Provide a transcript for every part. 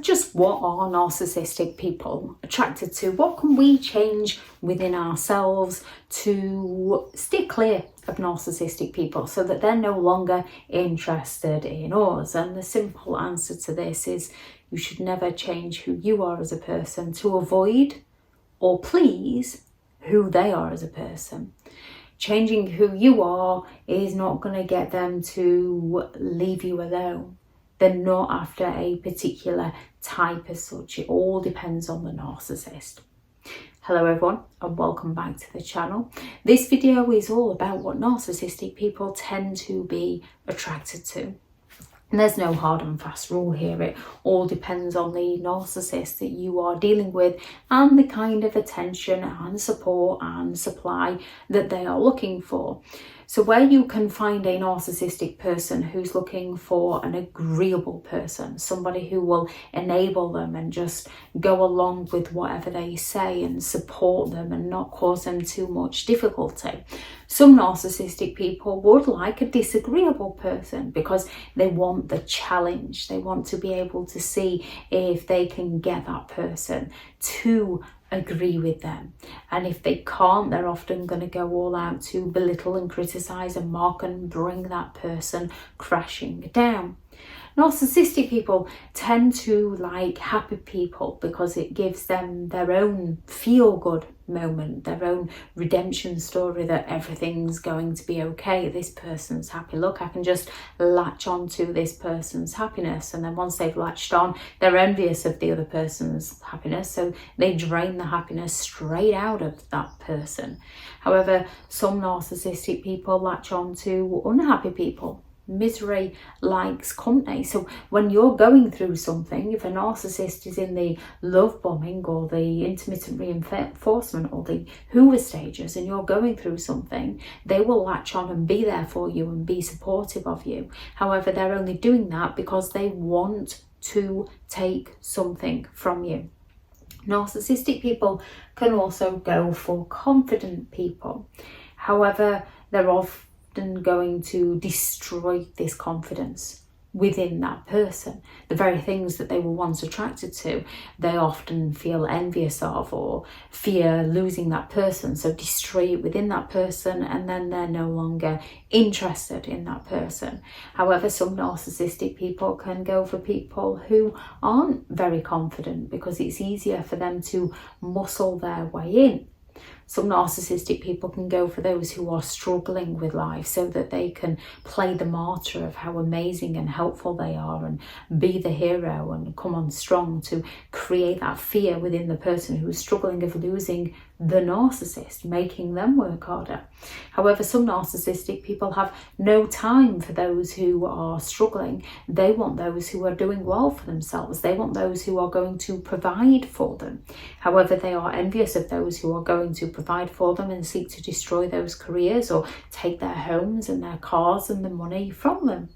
just what are narcissistic people attracted to? What can we change within ourselves to steer clear of narcissistic people so that they're no longer interested in us? And the simple answer to this is you should never change who you are as a person to avoid or please who they are as a person. Changing who you are is not going to get them to leave you alone. They're not after a particular type as such. It all depends on the narcissist. Hello everyone and welcome back to the channel. This video is all about what narcissistic people tend to be attracted to. And there's no hard and fast rule here. It all depends on the narcissist that you are dealing with and the kind of attention and support and supply that they are looking for. So where you can find a narcissistic person who's looking for an agreeable person, somebody who will enable them and just go along with whatever they say and support them and not cause them too much difficulty. Some narcissistic people would like a disagreeable person because they want the challenge. They want to be able to see if they can get that person to agree with them, and if they can't, they're often going to go all out to belittle and criticize and mock and bring that person crashing down. Narcissistic people tend to like happy people because it gives them their own feel-good moment, their own redemption story that everything's going to be okay. This person's happy. Look, I can just latch on to this person's happiness. And then once they've latched on, they're envious of the other person's happiness. So they drain the happiness straight out of that person. However, some narcissistic people latch on to unhappy people. Misery likes company. So when you're going through something, if a narcissist is in the love bombing or the intermittent reinforcement or the Hoover stages and you're going through something, they will latch on and be there for you and be supportive of you. However, they're only doing that because they want to take something from you. Narcissistic people can also go for confident people. However, they're often going to destroy this confidence within that person. The very things that they were once attracted to, they often feel envious of or fear losing that person. So destroy it within that person and then they're no longer interested in that person. However, some narcissistic people can go for people who aren't very confident because it's easier for them to muscle their way in. Some narcissistic people can go for those who are struggling with life so that they can play the martyr of how amazing and helpful they are and be the hero and come on strong to create that fear within the person who is struggling of losing the narcissist, making them work harder. However, some narcissistic people have no time for those who are struggling. They want those who are doing well for themselves. They want those who are going to provide for them. However, they are envious of those who are going to provide for them and seek to destroy those careers or take their homes and their cars and the money from them.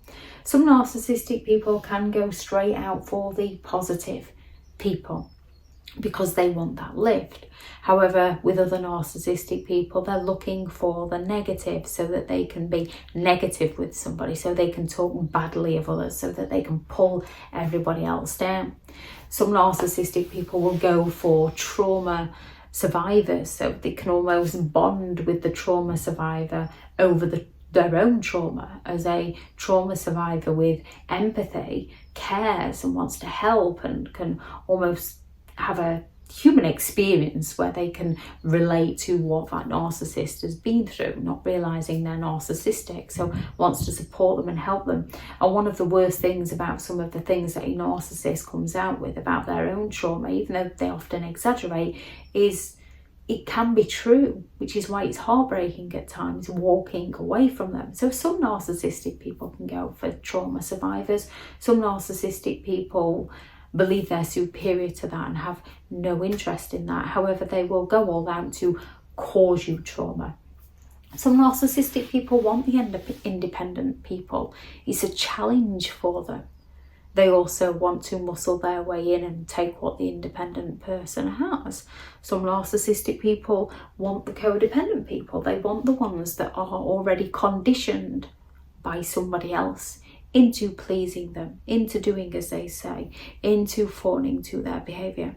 Some narcissistic people can go straight out for the positive people because they want that lift. However, with other narcissistic people, they're looking for the negative so that they can be negative with somebody, so they can talk badly of others, so that they can pull everybody else down. Some narcissistic people will go for trauma survivors, so they can almost bond with the trauma survivor over their own trauma. As a trauma survivor with empathy, cares and wants to help and can almost have a human experience where they can relate to what that narcissist has been through, not realizing they're narcissistic, so wants to support them and help them. And one of the worst things about some of the things that a narcissist comes out with about their own trauma, even though they often exaggerate, is it can be true, which is why it's heartbreaking at times walking away from them. So some narcissistic people can go for trauma survivors. Some narcissistic people believe they're superior to that and have no interest in that. However, they will go all out to cause you trauma. Some narcissistic people want the independent people. It's a challenge for them. They also want to muscle their way in and take what the independent person has. Some narcissistic people want the codependent people. They want the ones that are already conditioned by somebody else into pleasing them, into doing as they say, into fawning to their behaviour.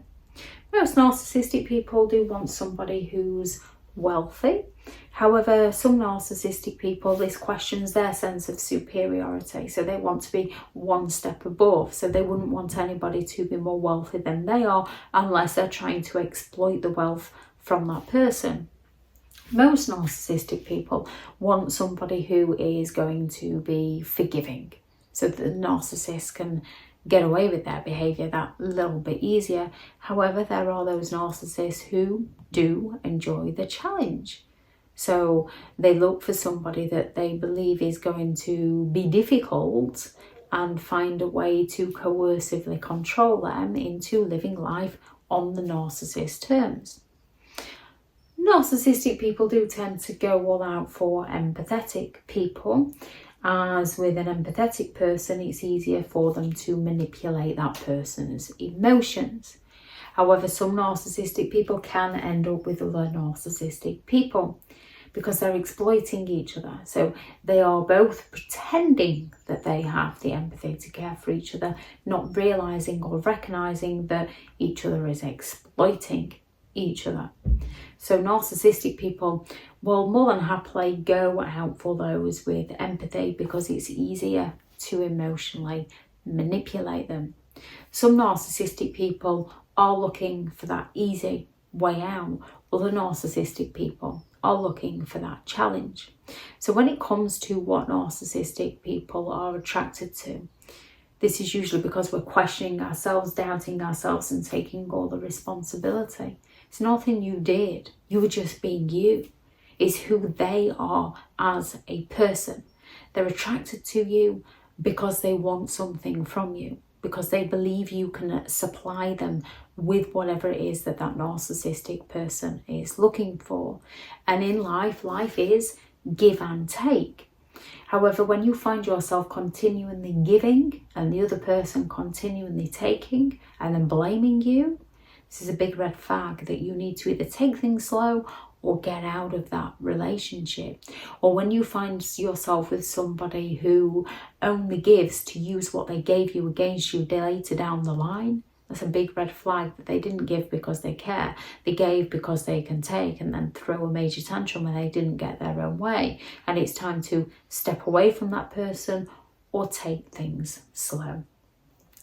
Most narcissistic people do want somebody who's wealthy. However, some narcissistic people, this questions their sense of superiority. So they want to be one step above. So they wouldn't want anybody to be more wealthy than they are unless they're trying to exploit the wealth from that person. Most narcissistic people want somebody who is going to be forgiving, so that the narcissist can get away with their behaviour that little bit easier. However, there are those narcissists who do enjoy the challenge. So they look for somebody that they believe is going to be difficult and find a way to coercively control them into living life on the narcissist terms. Narcissistic people do tend to go all out for empathetic people, as with an empathetic person, it's easier for them to manipulate that person's emotions. However, some narcissistic people can end up with other narcissistic people because they're exploiting each other. So they are both pretending that they have the empathy to care for each other, not realising or recognising that each other is exploiting each other. So narcissistic people will more than happily go out for those with empathy because it's easier to emotionally manipulate them. Some narcissistic people are looking for that easy way out. Other narcissistic people are looking for that challenge. So when it comes to what narcissistic people are attracted to, this is usually because we're questioning ourselves, doubting ourselves, and taking all the responsibility. It's nothing you did. You were just being you. It's who they are as a person. They're attracted to you because they want something from you, because they believe you can supply them with whatever it is that that narcissistic person is looking for. And in life, life is give and take. However, when you find yourself continually giving and the other person continually taking and then blaming you, this is a big red flag that you need to either take things slow or get out of that relationship. Or when you find yourself with somebody who only gives to use what they gave you against you later down the line, that's a big red flag that they didn't give because they care. They gave because they can take and then throw a major tantrum when they didn't get their own way. And it's time to step away from that person or take things slow.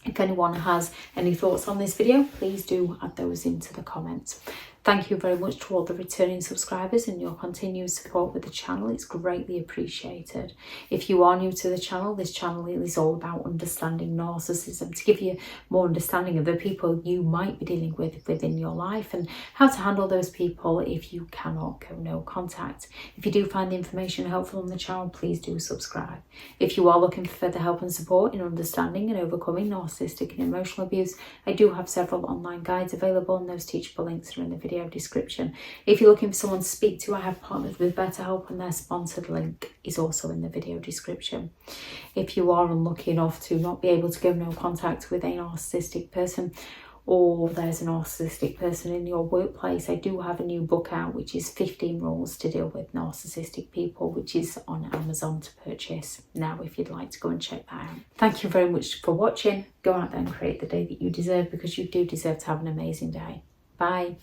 If anyone has any thoughts on this video, please do add those into the comments. Thank you very much to all the returning subscribers and your continued support with the channel. It's greatly appreciated. If you are new to the channel, this channel is all about understanding narcissism, to give you more understanding of the people you might be dealing with within your life and how to handle those people if you cannot go no contact. If you do find the information helpful on the channel, please do subscribe. If you are looking for further help and support in understanding and overcoming narcissistic and emotional abuse, I do have several online guides available, and those teachable links are in the video description. If you're looking for someone to speak to, I have partnered with BetterHelp, and their sponsored link is also in the video description. If you are unlucky enough to not be able to go no contact with a narcissistic person, or there's a narcissistic person in your workplace, I do have a new book out which is 15 Rules to Deal with Narcissistic People, which is on Amazon to purchase now if you'd like to go and check that out. Thank you very much for watching. Go out there and create the day that you deserve, because you do deserve to have an amazing day. Bye.